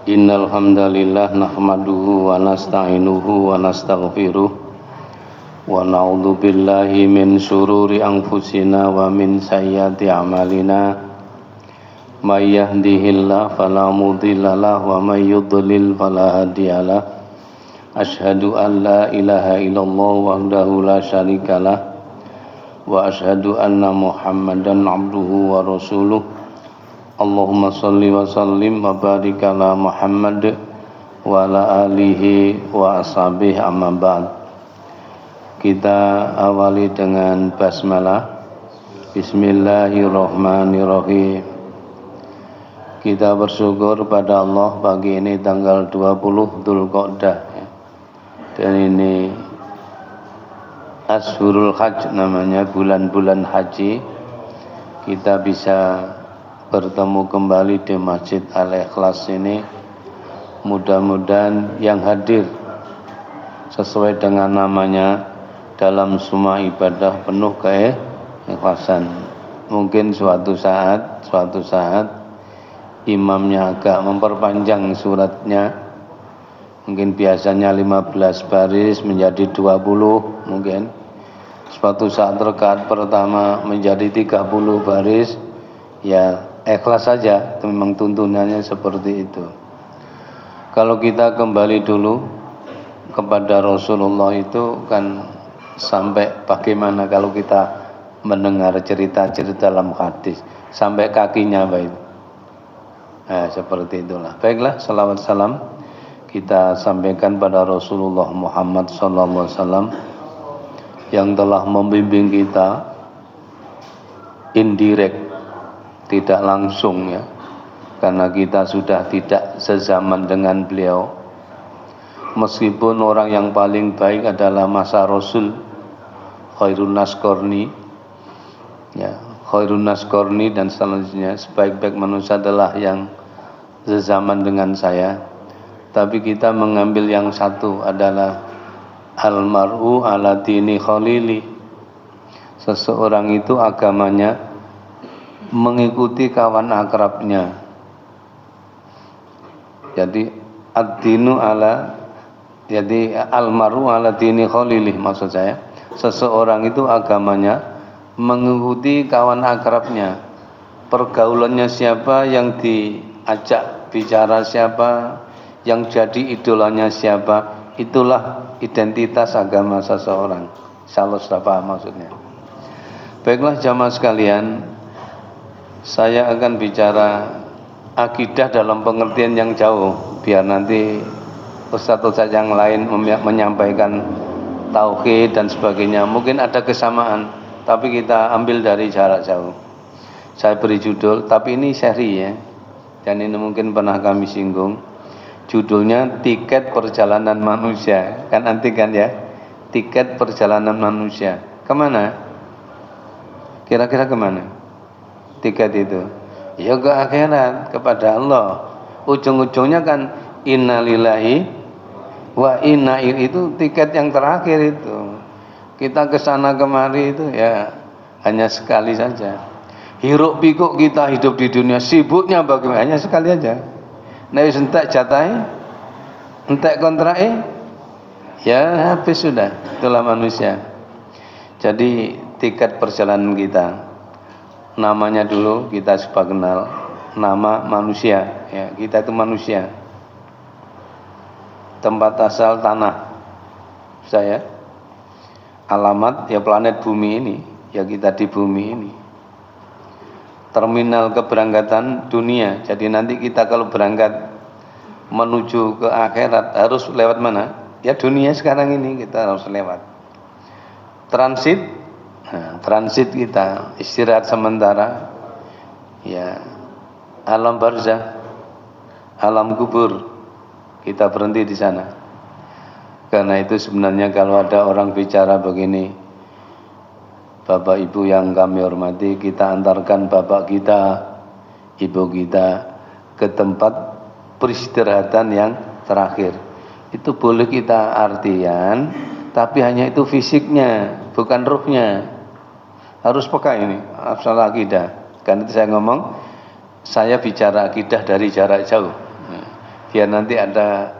Innal hamdalillah nahmaduhu wa nasta'inuhu wa nastaghfiruh wa na'udzu billahi min syururi anfusina wa min sayyiati a'malina may yahdihillahu fala mudhillalah wa may yudlil fala hadiyalah. Asyhadu an la ilaha illallah wahdahu la syarikalah wa asyhadu anna Muhammadan abduhu wa rasuluh. Allahumma salli wa sallim wa barik ala Muhammad wa ala alihi wa ashabihi amma ba'd. Kita awali dengan basmalah. Bismillahirrahmanirrahim. Kita bersyukur pada Allah pagi ini tanggal 20 Dzulqa'dah ya. Dan ini Ashurul Hajj namanya, bulan-bulan haji. Kita bisa bertemu kembali di Masjid Al-Ikhlas ini. Mudah-mudahan yang hadir sesuai dengan namanya dalam semua ibadah penuh keikhlasan. Mungkin suatu saat imamnya agak memperpanjang suratnya. Mungkin biasanya 15 baris menjadi 20 mungkin. Suatu saat rakaat pertama menjadi 30 baris. Ya ikhlas saja, itu memang tuntunannya seperti itu. Kalau kita kembali dulu kepada Rasulullah itu kan sampai bagaimana kalau kita mendengar cerita-cerita dalam hadis sampai kakinya baik. Seperti itulah. Baiklah, salawat salam kita sampaikan pada Rasulullah Muhammad SAW yang telah membimbing kita indirect, tidak langsung ya, karena kita sudah tidak sezaman dengan beliau. Meskipun orang yang paling baik adalah masa Rasul, khairun nas qarni ya, khairun nas qarni dan selanjutnya, sebaik-baik manusia adalah yang sezaman dengan saya. Tapi kita mengambil yang satu adalah almar'u ala dini khalili. Seseorang itu agamanya mengikuti kawan akrabnya. Jadi ad-dinu ala, jadi almaru ala dini khalilih, maksud saya seseorang itu agamanya mengikuti kawan akrabnya. Pergaulannya siapa, yang diajak bicara siapa, yang jadi idolanya siapa, itulah identitas agama seseorang. Insyaallah sudah paham maksudnya. Baiklah jamaah sekalian, saya akan bicara akidah dalam pengertian yang jauh, biar nanti ustaz-ustaz yang lain menyampaikan tauhid dan sebagainya. Mungkin ada kesamaan, tapi kita ambil dari jarak jauh. Saya beri judul, tapi ini seri ya, dan ini mungkin pernah kami singgung. Judulnya Tiket Perjalanan Manusia. Kan antik kan ya, tiket perjalanan manusia. Kemana? Kira-kira kemana tiket itu? Ya ke akhirat, kepada Allah. Ujung-ujungnya kan innalillahi wa inna ilaihi, itu tiket yang terakhir itu. Kita kesana kemari itu ya hanya sekali saja. Hiruk pikuk kita hidup di dunia, sibuknya bagaimana, hanya sekali aja. Nah wis entek jatahe, entek kontrake, ya habis sudah. Itulah manusia. Jadi tiket perjalanan kita, namanya dulu kita coba kenal, nama manusia ya, kita itu manusia. Tempat asal tanah saya, alamat ya planet bumi ini, ya kita di bumi ini. Terminal keberangkatan dunia, jadi nanti kita kalau berangkat menuju ke akhirat harus lewat mana? Ya dunia sekarang ini kita harus lewat. Transit. Nah, transit kita istirahat sementara ya, alam barzah, alam kubur, kita berhenti di sana. Karena itu sebenarnya kalau ada orang bicara begini, Bapak Ibu yang kami hormati, kita antarkan bapak kita, ibu kita ke tempat peristirahatan yang terakhir. Itu boleh kita artian, tapi hanya itu fisiknya, bukan ruhnya. Harus peka ini, asal akidah. Karena itu saya ngomong saya bicara akidah dari jarak jauh. Biar nanti ada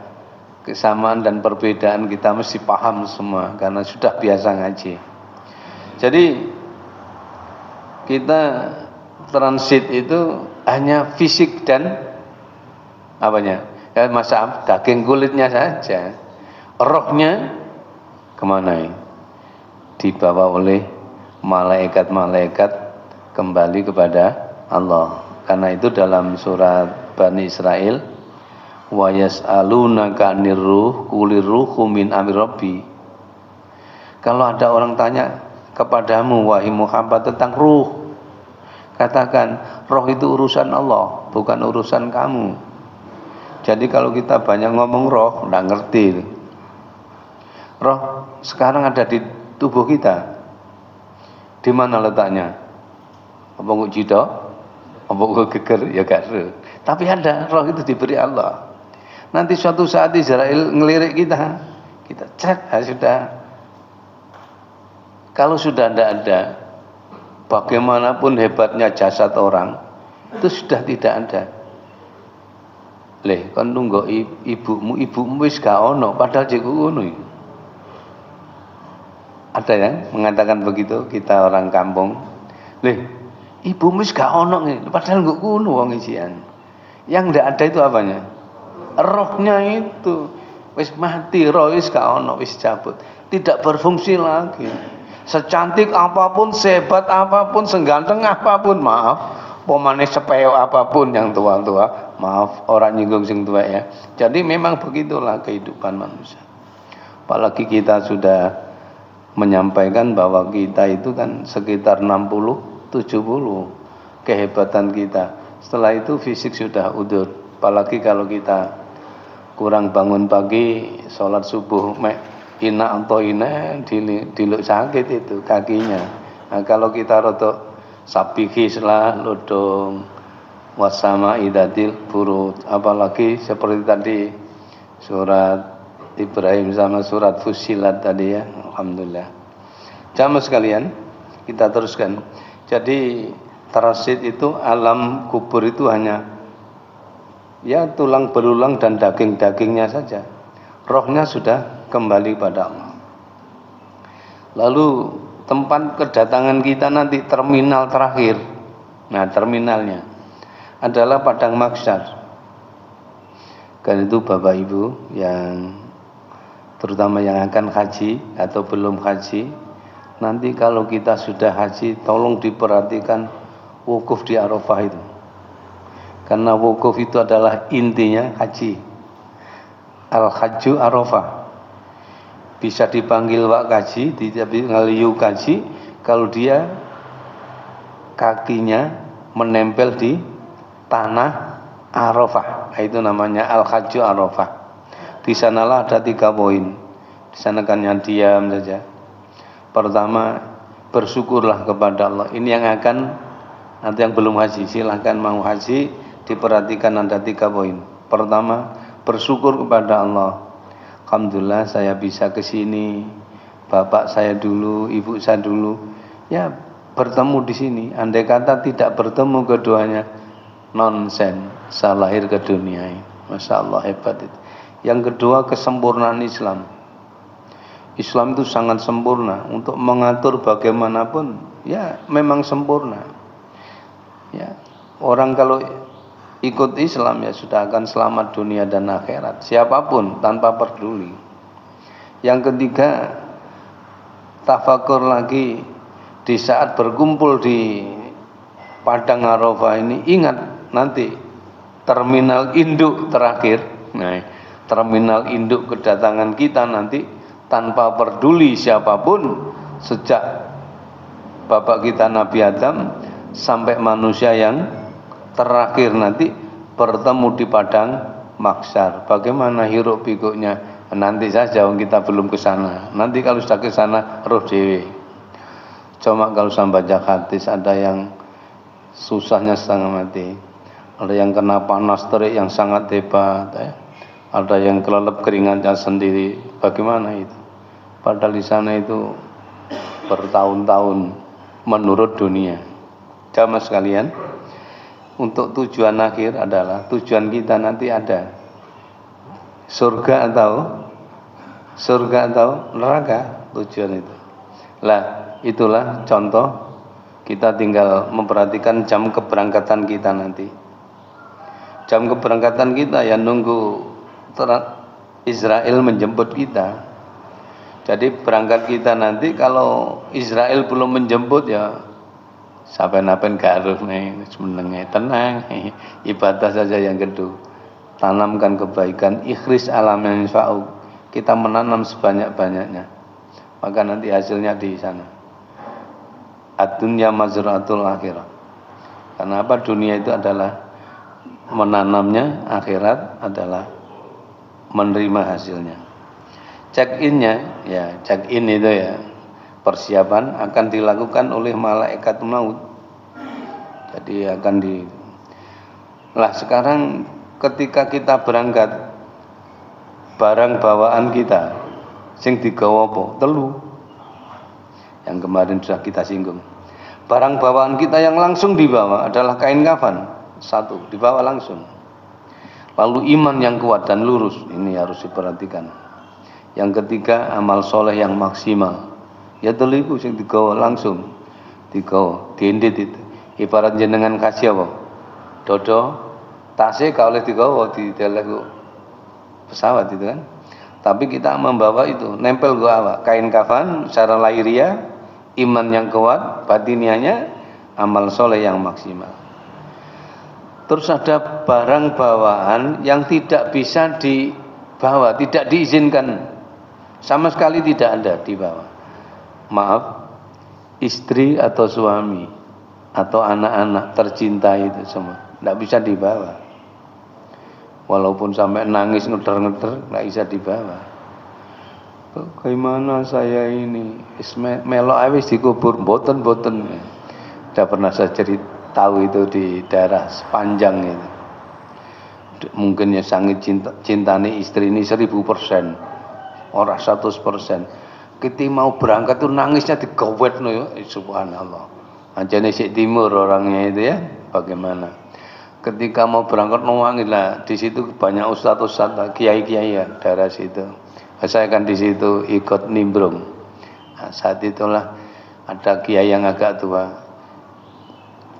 kesamaan dan perbedaan kita mesti paham semua karena sudah biasa ngaji. Jadi kita transit itu hanya fisik dan apanya? Ya masa daging kulitnya saja. Rohnya kemana? Dibawa oleh malaikat-malaikat kembali kepada Allah. Karena itu dalam surat Bani Israil, wa yas'alunaka 'anir ruh qulir ruhu min amri rabbi. Kalau ada orang tanya kepadamu wahai Muhammad tentang ruh, katakan roh itu urusan Allah, bukan urusan kamu. Jadi kalau kita banyak ngomong roh, enggak ngerti. Roh sekarang ada di tubuh kita. Di mana letaknya? Apa kok jido? Apa kok geger? Ya gak seru. Tapi ada, roh itu diberi Allah. Nanti suatu saat Israel ngelirik kita cek, sudah. Kalau sudah tidak ada, bagaimanapun hebatnya jasad orang, itu sudah tidak ada. Leh, kan nunggu ibumu wis gak ono, padahal jek ngono. Ada yang mengatakan begitu, kita orang kampung. Leh, ibumu wis gak ono nih, padahal gak ngono wong isian. Yang tidak ada itu apanya? Rohnya itu wis mati, roh wis gak ono, wis cabut, tidak berfungsi lagi. Secantik apapun, sehebat apapun, seganteng apapun, maaf, pemane sepeo apapun yang tua-tua, maaf orang nyinggung sing tua ya. Jadi memang begitulah kehidupan manusia. Apalagi kita sudah menyampaikan bahwa kita itu kan sekitar 60-70 kehebatan kita. Setelah itu fisik sudah udur. Apalagi kalau kita kurang bangun pagi, sholat subuh, ina atau ina diluk sakit itu kakinya. Nah, kalau kita rotok sabihis lah, lodong, wasama idatil burut, apalagi seperti tadi surat Ibrahim sama surat Fussilat tadi ya, alhamdulillah. Jamaah sekalian, kita teruskan. Jadi transit itu, alam kubur itu hanya ya tulang belulang dan daging-dagingnya saja. Rohnya sudah kembali pada Allah. Lalu tempat kedatangan kita nanti terminal terakhir. Nah, terminalnya adalah padang mahsyar. Karena itu Bapak Ibu yang terutama yang akan haji atau belum haji, nanti kalau kita sudah haji, tolong diperhatikan wukuf di Arafah itu. Karena wukuf itu adalah intinya haji. Al-Hajju Arafah. Bisa dipanggil wak kaji, dipanggil yu kaji, kalau dia kakinya menempel di tanah Arafah. Itu namanya Al-Hajju Arafah. Di sanalah ada 3 poin. Di sana kan yang diam saja. Pertama, bersyukurlah kepada Allah. Ini yang akan, nanti yang belum haji, silahkan mau haji, diperhatikan ada 3 poin. Pertama, bersyukur kepada Allah. Alhamdulillah saya bisa ke sini. Bapak saya dulu, ibu saya dulu, ya bertemu di sini. Andai kata tidak bertemu keduanya, nonsen, saya lahir ke dunia ini. Masya Allah, hebat itu. Yang kedua, kesempurnaan Islam. Islam itu sangat sempurna untuk mengatur bagaimanapun, ya memang sempurna. Ya, orang kalau ikut Islam ya sudah akan selamat dunia dan akhirat, siapapun tanpa peduli. Yang ketiga, tafakur lagi di saat berkumpul di padang Arafah ini, ingat nanti terminal induk terakhir. Nah, terminal induk kedatangan kita nanti tanpa peduli siapapun, sejak bapak kita Nabi Adam sampai manusia yang terakhir nanti bertemu di padang mahsyar. Bagaimana hiruk pikuknya nanti saja, kita belum ke sana. Nanti kalau sudah ke sana roh dewe. Cuma kalau sampai baca hadis, ada yang susahnya setengah mati, ada yang kena panas terik yang sangat hebat, ada yang kelelep keringatnya sendiri. Bagaimana itu? Padahal di sana itu bertahun-tahun menurut dunia. Jamaah sekalian, untuk tujuan akhir adalah tujuan kita nanti ada surga atau neraka tujuan itu. Lah, itulah contoh kita tinggal memperhatikan jam keberangkatan kita nanti. Jam keberangkatan kita ya nunggu Israel menjemput kita. Jadi berangkat kita nanti kalau Israel belum menjemput ya sampai-napen garuh nih semenenge tenang, ibadah saja yang kedua. Tanamkan kebaikan, ikhris alam yang sya'u. Kita menanam sebanyak-banyaknya. Maka nanti hasilnya di sana. Ad-dunya mazra'atul akhirah. Karena apa? Dunia itu adalah menanamnya, akhirat adalah menerima hasilnya. Check-innya, ya check-in itu ya persiapan akan dilakukan oleh malaikat maut. Jadi akan Lah sekarang ketika kita berangkat, barang bawaan kita sing digawa apa? Telu. Yang kemarin sudah kita singgung. Barang bawaan kita yang langsung dibawa adalah kain kafan. Satu, dibawa langsung. Lalu iman yang kuat dan lurus, ini harus diperhatikan. Yang ketiga, amal soleh yang maksimal. Ya telu iku sing digawa langsung. Digawa, diendit itu. Ibarat jenengan kasih apa? Dodo, tasnya gak oleh digawa di delek pesawat itu kan. Tapi kita membawa itu, nempel gua awak, kain kafan secara lahiriah, iman yang kuat, batiniahnya amal soleh yang maksimal. Terus ada barang bawaan yang tidak bisa dibawa, tidak diizinkan, sama sekali tidak ada dibawa. Maaf, istri atau suami atau anak-anak tercinta itu semua tidak bisa dibawa. Walaupun sampai nangis ngeder-ngeder nggak bisa dibawa. Bagaimana saya ini melok awis dikubur boten. Sudah pernah saya tahu itu di daerah Sepanjang itu. Mungkin ya sangat cintane istri ini 1000%, orang 100%. Kita mau berangkat tuh nangisnya digowetno ya, subhanallah. Anjane sik timur orangnya itu ya, bagaimana? Ketika mau berangkat nangis lah, di situ banyak ustadz, kiai-kiai ya daerah situ. Saya kan di situ ikut nimbrung. Nah, saat itulah ada kiai yang agak tua,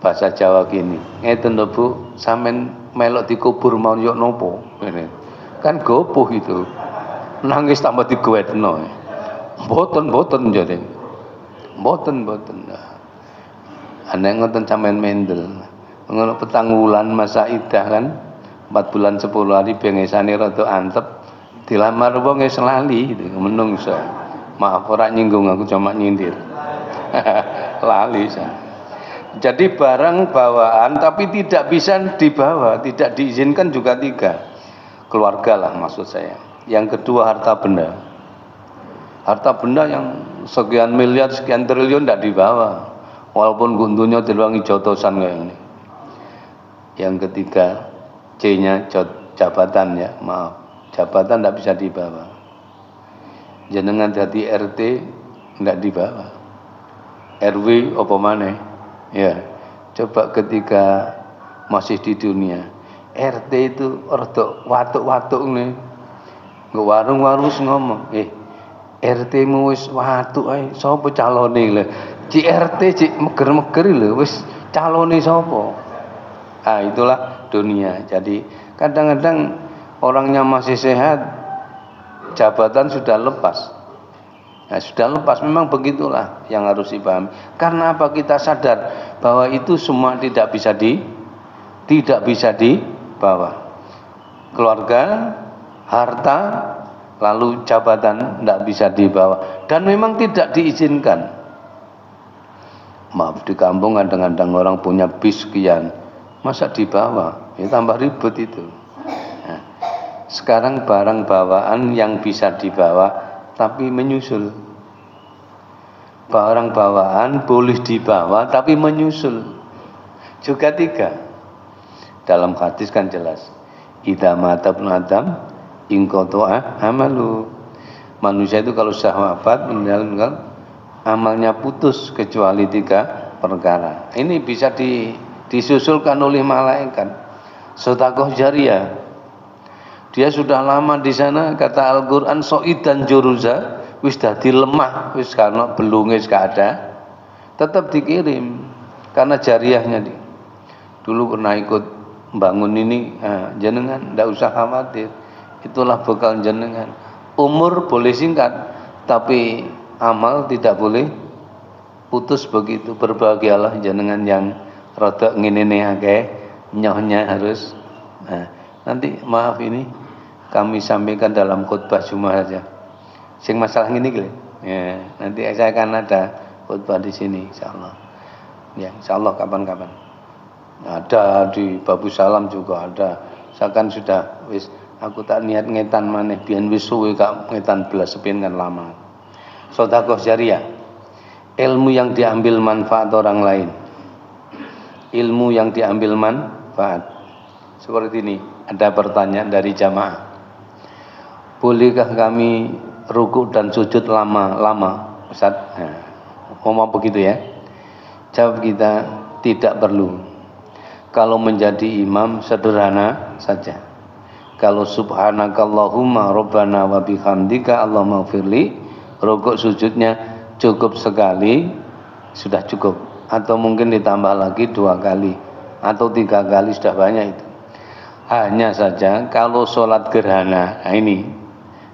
bahasa Jawa gini, ngeten lho Bu, sampean melok dikubur mau yo nopo? Kan gopoh itu. Nangis tambah digowetno. Boten jadi. Boten. Ana ngoten sampean mendel. Ngono petang wulan masa idah kan 4 bulan 10 hari bengesane rada antep dilamar wong wis lali gitu menungso. Maaf ora nyinggung, aku cuma nyindir. Lali saya. Jadi barang bawaan tapi tidak bisa dibawa, tidak diizinkan juga 3. Keluarga lah maksud saya. Yang kedua harta benda. Harta benda yang sekian miliar, sekian triliun tidak dibawa. Walaupun gundunya diluangi jotosan kayak ini. Yang ketiga, C-nya jabatan ya, maaf. Jabatan tidak bisa dibawa. Jenengan jadi RT tidak dibawa. RW apa maneh? Ya. Coba ketika masih di dunia, RT itu rada watuk-watuk nih. Nggo warung-warung ngomong, RT-mu wis watuk ae, sapa calone lho? Cik RT cik meger-meger lho, wis calone sapa? Ah, itulah dunia. Jadi kadang-kadang orangnya masih sehat, jabatan sudah lepas. Nah, sudah lepas, memang begitulah yang harus dipahami. Karena apa? Kita sadar bahwa itu semua tidak bisa dibawa. Keluarga, harta, lalu jabatan tidak bisa dibawa dan memang tidak diizinkan. Maaf, di kampung kadang-kadang orang punya bis sekian, masa dibawa? Ya tambah ribet itu. Nah, sekarang barang bawaan yang bisa dibawa tapi menyusul. Barang bawaan boleh dibawa tapi menyusul. Juga 3. Dalam hadis kan jelas. Idza mata ibnu Adam inqata'a amalu. Manusia itu kalau sudah wafat meninggal amalnya putus kecuali 3 perkara. Ini bisa disusulkan oleh malaikat. Sedekah jariyah. Dia sudah lama di sana, kata Al-Qur'an so'idan juruza, wis dadi lemah, wis karena belunge wis gak ada. Tetap dikirim karena jariyahnya dia. Dulu pernah ikut bangun ini, jenengan ndak usah khawatir. Itulah bekal jenengan. Umur boleh singkat, tapi amal tidak boleh putus begitu. Berbahagialah jenengan yang rada ngene akeh, nyohnya harus. Nanti maaf ini kami sampaikan dalam khutbah Jumat saja. Sing masalah ini gitu. Ya, nanti saya akan ada khutbah di sini insyaallah. Ya, insyaallah kapan-kapan. Ada di Babu Salam juga ada. Saya kan sudah wis aku tak niat ngetan maneh biyen wis suwe kak ngetan belas sepin kan lama. Sedekah jariyah. Ilmu yang diambil manfaat orang lain. Ilmu yang diambil manfaat. Seperti ini, ada pertanyaan dari jamaah. Bolehkah kami ruku dan sujud lama-lama, Ustaz? Ngomong begitu ya. Jawab kita, tidak perlu. Kalau menjadi imam sederhana saja. Kalau subhanakallahumma rabbana wa bihamdika allahumma firli, ruku sujudnya cukup sekali, sudah cukup. Atau mungkin ditambah lagi 2 kali atau 3 kali, sudah banyak itu. Hanya saja kalau sholat gerhana, ini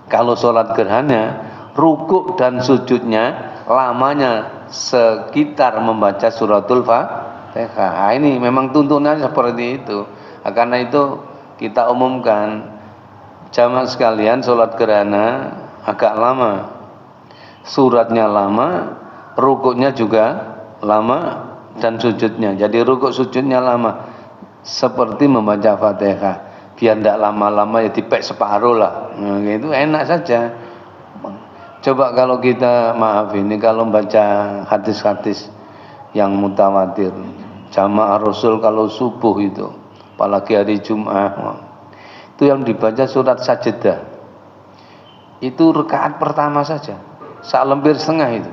kalau sholat gerhana, rukuk dan sujudnya lamanya sekitar membaca suratul Fatihah. Ini memang tuntunan seperti itu. Karena itu kita umumkan, jamaah sekalian, sholat gerhana agak lama, suratnya lama, rukuknya juga lama, dan sujudnya. Jadi rukuk sujudnya lama, seperti membaca Fatihah. Biar tidak lama-lama ya dipek separuh lah. Itu enak saja. Coba kalau kita maaf ini kalau baca hadis-hadis yang mutawatir, jamaah Rasul kalau subuh itu, apalagi hari Jumat, itu yang dibaca surat Sajdah. Itu rakaat pertama saja, salempir setengah itu.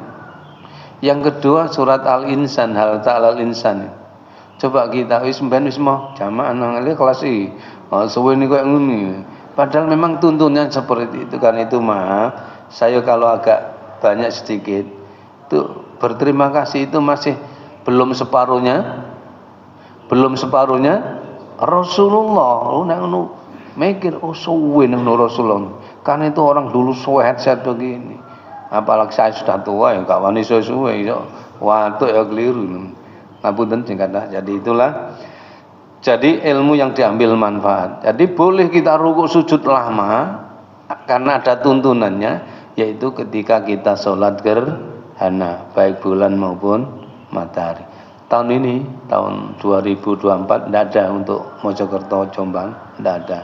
Yang kedua surat Al-Insan, hal ta'al Al-Insan. Coba kita wis mau jamaah nang kelas iki. Suwe ini kayak ngene. Padahal memang tuntunnya seperti itu. Karena itu maaf, saya kalau agak banyak sedikit itu berterima kasih, itu masih belum separuhnya Rasulullah. Mikir suwe nang Rasulullah. Karena itu orang dulu sehat-sehat begini. Apalagi saya sudah tua ya gak wani suwe ya. Watuk ya keliru. Ngapunten sing kathah. Jadi ilmu yang diambil manfaat. Jadi boleh kita rukuk sujud lama karena ada tuntunannya, yaitu ketika kita sholat gerhana, baik bulan maupun matahari. Tahun ini, tahun 2024, tidak ada untuk Mojokerto, Jombang, tidak ada.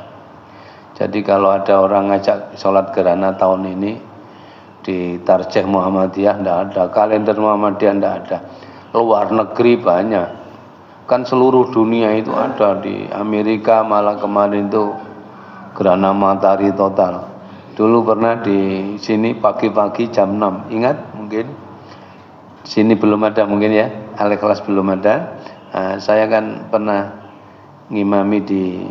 Jadi kalau ada orang ngajak sholat gerhana tahun ini di Tarjeh Muhammadiyah, tidak ada. Kalender Muhammadiyah, tidak ada. Luar negeri banyak. Kan seluruh dunia itu ada. Di Amerika malah kemarin itu gerhana matahari total. Dulu pernah di sini pagi-pagi jam 6. Ingat mungkin? Sini belum ada mungkin ya. Al-Ikhlas belum ada. Saya kan pernah ngimami di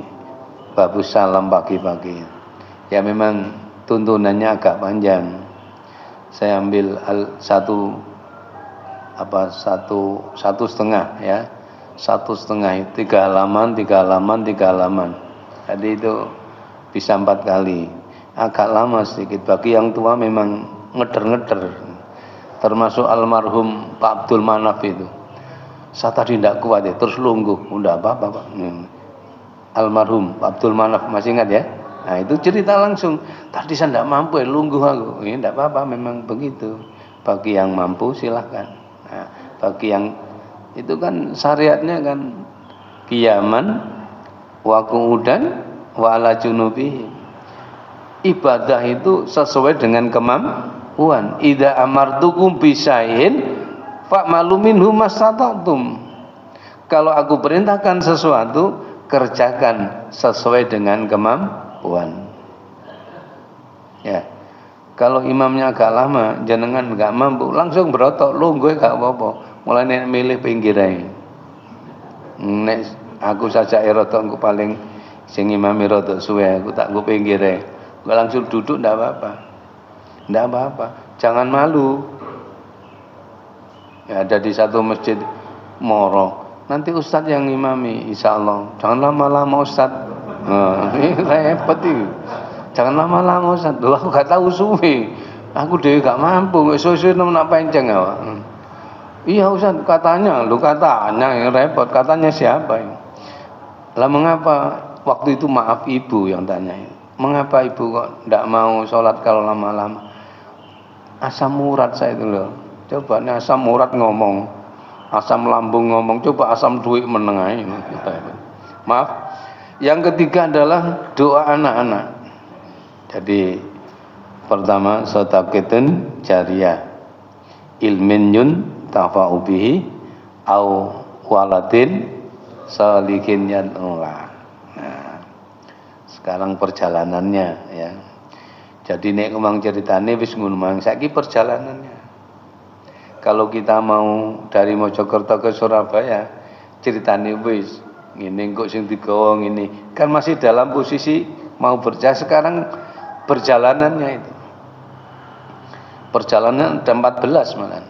Babu Salam pagi-pagi. Ya memang tuntunannya agak panjang. Saya ambil satu setengah ya. 1,5, 3 halaman. Jadi itu bisa 4 kali. Agak lama sedikit. Bagi yang tua memang ngeder-ngeder. Termasuk almarhum Pak Abdul Manaf itu. Saya tadi tidak kuat ya, terus lungguh. Udah apa-apa Pak. Almarhum Pak Abdul Manaf, masih ingat ya? Nah itu cerita langsung. Tadi saya tidak mampu ya, lungguh aku. Ini tidak apa-apa, memang begitu. Bagi yang mampu silahkan. Nah, bagi yang itu kan syariatnya kan qiyaman wa qu'udan wa ala junubi. Ibadah itu sesuai dengan kemampuan. Idza amartukum bisyai'in fa'malu minhu mastata'tum. Kalau aku perintahkan sesuatu, kerjakan sesuai dengan kemampuan. Ya. Kalau imamnya agak lama, jenengan enggak mampu, langsung berotot, lungguh gak apa-apa. Mulai milih pinggir aja. Nek aku saja rada engko paling sing imame rada suwe, aku tak nggo pinggire. Enggak langsung duduk ndak apa-apa. Ndak apa-apa. Jangan malu. Ya, ada di satu masjid moro. Nanti ustadz yang imami, insyaallah. Jangan lama-lama ustadz. Nah, ini repot iki. Jangan lama-lama ustadz. Loh, aku gak tahu suwe. Aku dhewe gak mampu, suwe-suwe nak penceng awak. Iya ustadz, katanya, yang repot. Katanya siapa ini? Lah mengapa waktu itu maaf ibu yang tanya. Mengapa ibu kok ndak mau sholat kalau lama-lama? Asam urat saya itu loh. Coba nih asam urat ngomong, asam lambung ngomong, coba asam duit menengah ini. Maaf. Yang ketiga adalah doa anak-anak. Jadi pertama sedekatun jariyah, ilmin yun tafa'u bihi au waladin salihin yanula. Nah, sekarang perjalanannya ya. Jadi nek ngomong ceritane wis ngono mang, saiki perjalanannya. Kalau kita mau dari Mojokerto ke Surabaya, ceritane wis ngene kok sing digawa ngene. Kan masih dalam posisi mau berjalan, sekarang perjalanannya itu. Perjalanan ada 14 malah.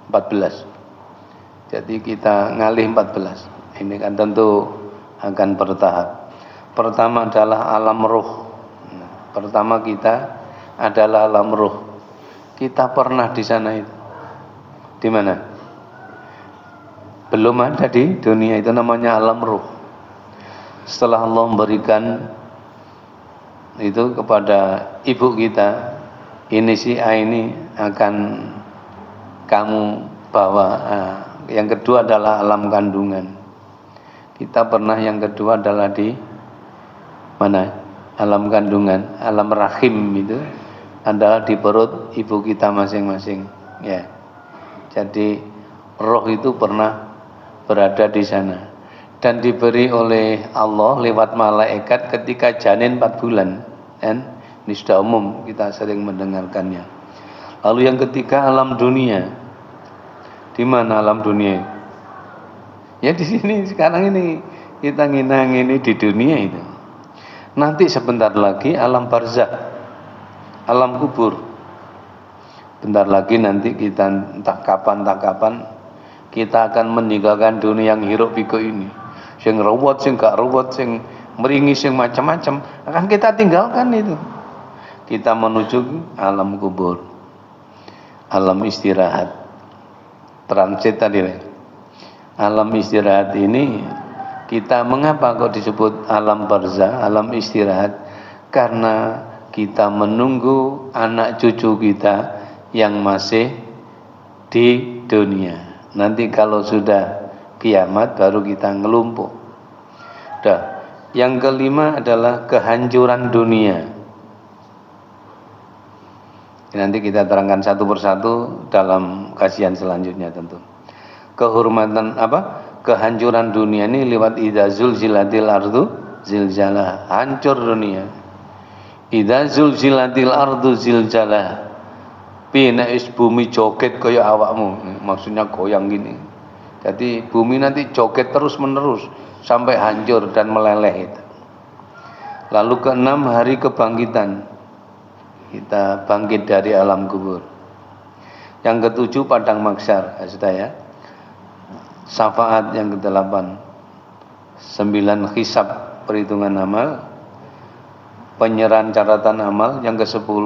14. Jadi kita ngalih 14. Ini kan tentu akan bertahap. Pertama adalah alam ruh. Pertama kita adalah alam ruh. Kita pernah di sana itu. Di mana? Belum ada di dunia, itu namanya alam ruh. Setelah Allah memberikan itu kepada ibu kita, ini si A ini akan kamu bawa. Yang kedua adalah alam kandungan. Kita pernah yang kedua adalah di mana? Alam kandungan, alam rahim itu adalah di perut ibu kita masing-masing. Ya. Jadi roh itu pernah berada di sana dan diberi oleh Allah lewat malaikat ketika janin 4 bulan. Kan? Ini sudah umum, kita sering mendengarkannya. Lalu yang ketiga alam dunia. Di mana alam dunia? Ya di sini sekarang ini kita nginang ini di dunia itu. Nanti sebentar lagi alam barzakh, alam kubur. Bentar lagi nanti kita entah kapan kita akan meninggalkan dunia yang hiruk pikuk ini. Sing ruwet, sing gak ruwet, sing meringis, sing macam-macam akan kita tinggalkan itu. Kita menuju alam kubur, alam istirahat, transit tadi. Alam istirahat ini kita mengapa kok disebut alam barzakh, alam istirahat? Karena kita menunggu anak cucu kita yang masih di dunia. Nanti kalau sudah kiamat baru kita ngelumpuk. Dah. Yang kelima adalah kehancuran dunia. Nanti kita terangkan satu persatu dalam kajian selanjutnya tentu. Kehormatan apa? Kehancuran dunia ini lewat idza zulzilatil ardu zilzalah, hancur dunia. Idza zulzilatil ardu zilzalah. Nek is bumi joget kaya awakmu, maksudnya goyang gini. Jadi bumi nanti joget terus menerus sampai hancur dan meleleh itu. Lalu keenam hari kebangkitan. Kita bangkit dari alam kubur. Yang ketujuh padang mahsyar, ya. Syafaat yang ke-8. 9 hisab perhitungan amal. Penyerahan catatan amal yang ke-10.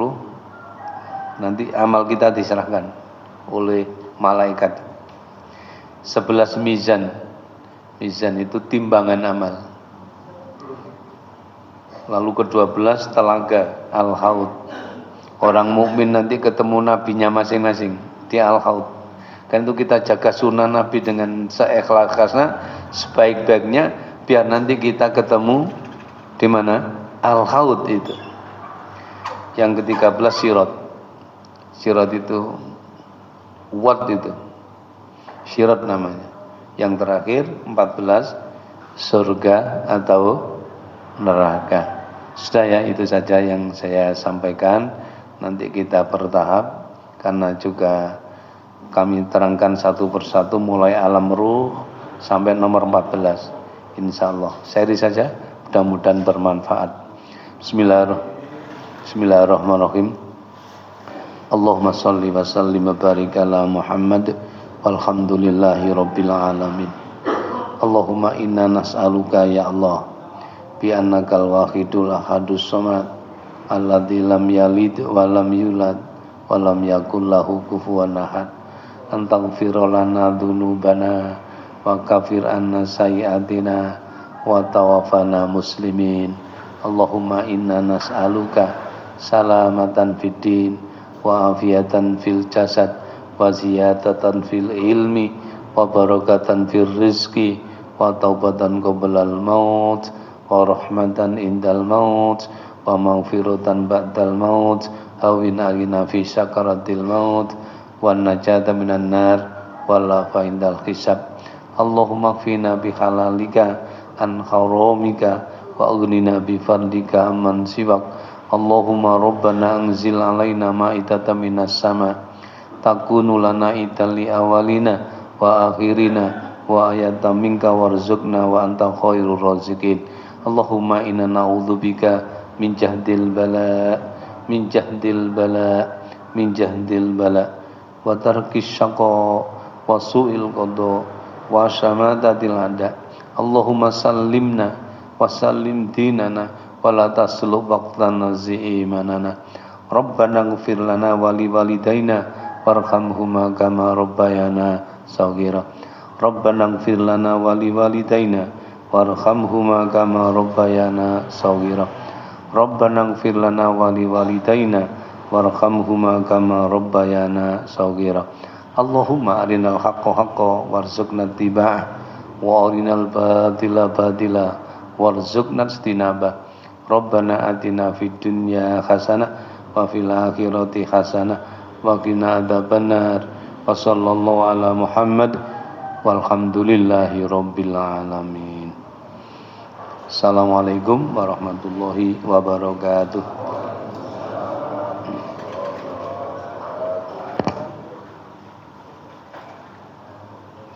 Nanti amal kita diserahkan oleh malaikat. 11 mizan. Mizan itu timbangan amal. Lalu ke-12 telaga al-haud. Orang mukmin nanti ketemu nabinya masing-masing di al-haud. Kan itu kita jaga sunnah Nabi dengan seikhlasnya, sebaik-baiknya, biar nanti kita ketemu di mana? Al-haud itu. Yang ke-13 sirat. Sirat itu wat itu. Sirat namanya. Yang terakhir 14 surga atau neraka. Sudah ya, itu saja yang saya sampaikan. Nanti kita bertahap karena juga kami terangkan satu persatu mulai alam ruh, sampai nomor 14 insyaallah. Seri saja, mudah-mudahan bermanfaat. Bismillahirrahmanirrahim. Allahumma shalli wa sallim wa barik ala Muhammad walhamdulillahi rabbil alamin. Allahumma inna nas'aluka ya Allah bi annakal wahidul ahadus samad alladzi lam yalid wa lam yulad wa lam yakul lahu kufuwan ahad an taghfira lana dzunubana wa kafir anna sayyi'atina wa tawaffana muslimin. Allahumma inna nas'aluka salamatan fid din wa afiyatan fil jasad wa ziyadatan fil ilmi wa barakatan fil rizqi wa taubatan qoblal maut wa rahmatan indal maut wa maghfiratan ba'dal maut awin alina fi sakaratil maut wa najata minan nar wa lafa indal hisab. Allahumma kfina bihalalika an haramika wa aghnina bi fadlika amman siwak. Allahumma rabbana anzil alaina ma'idatan minas sama takunu lana idan li awalina wa akhirina wa ayatan minka warzuqna wa anta khairur raziqin. Allahumma inna na'udzubika min jahdil bala wa tarkis syaqa wa su'il qada wa syamatatil ada. Allahumma sallimna wa sallim dinana wala taslub waqtana zi'imanana. Rabbana ighfir lana wa li walidaina warhamhuma kama rabbayana shaghira. Rabbana ighfir lana wa li walidaina warhamhuma kama rabbayana shaghira. Rabbana ighfir lana wa li walidaina warhamhuma kama rabbayana shaghira. Allahumma arinal haqqa haqqan warzuqna ittiba'ah wa arinal batila batila warzuqna ijtinabah. Rabbana atina fid dunya hasanah wa fil akhirati hasanah wa qina adzabannar. Wa sallallahu ala Muhammad walhamdulillahi rabbil alamin. Assalamualaikum warahmatullahi wabarakatuh.